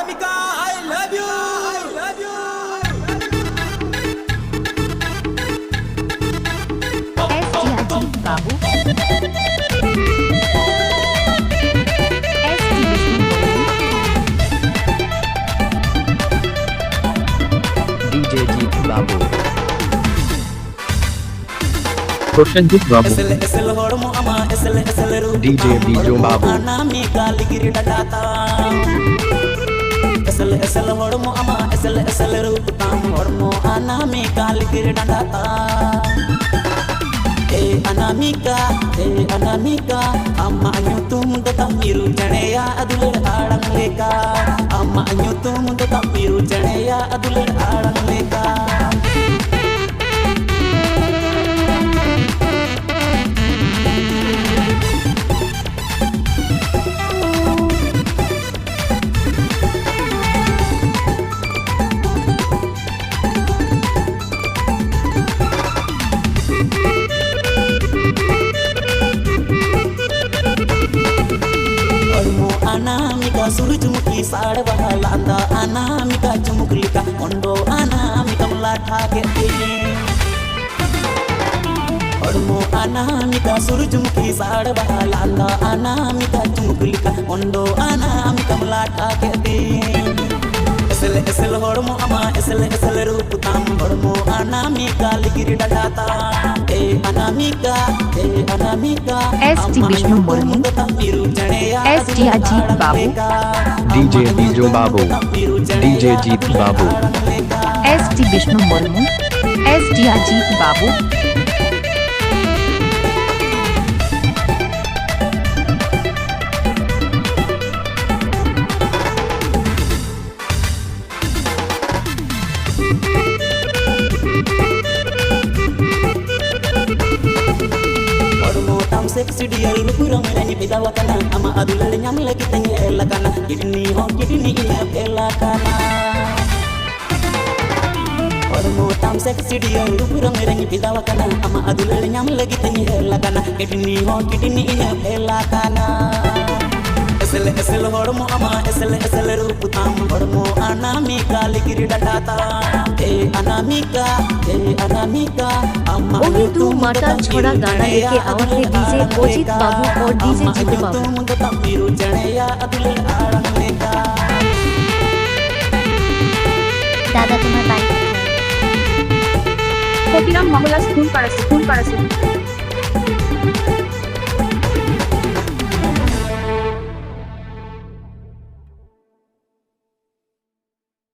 Anamika, I love you. I love you. STRG Babu, ST DJ Jeet Babu, Prashanjit Babu, SL hormo ama SL ru. DJ Bijo Babu, Anamika ligiri dadata. SL hormo ama SL ru. Tam hormo anamika ligiri dadata. Anamika, amma anyutum datang miru janeya adulir adang leka. Amma anyutum datang miru janeya adulir adang leka. Anamika surujumuki saad bahalanda anamika jumuklika ondo anamika mlatha kete ormo anamika surujumuki saad bahalanda anamika jumuklika ondo anamika mlatha kete SL hormo ama SL rup tam hormo anamika ligiri dadata anamika ST Vishnu Murmu, STRG Babu, DJ Bijo Babu, DJ Jeet Babu, ST Vishnu Murmu, STRG Babu, sexy dia kurang menyanyi bidawa kana ama adulal nyam lagi tanya elakana kidni ina elakana ormo tam sexy dia kurang menyanyi bidawa kana ama adulal nyam lagi tanya elakana kidni ina elakana SL hormo ama SL rup tam hormo anamika ligiri dadata anamika amma ओही तू माता छोड़ा गाना लेके आवा थे DJ Ajit बाबू और DJ Jitu बाबू। तमिरू जणेया अदुल आड़ंग लेका दादा तुम्हारा टाइम ক্ষতিরাম মহলা স্কুল পাড়াছে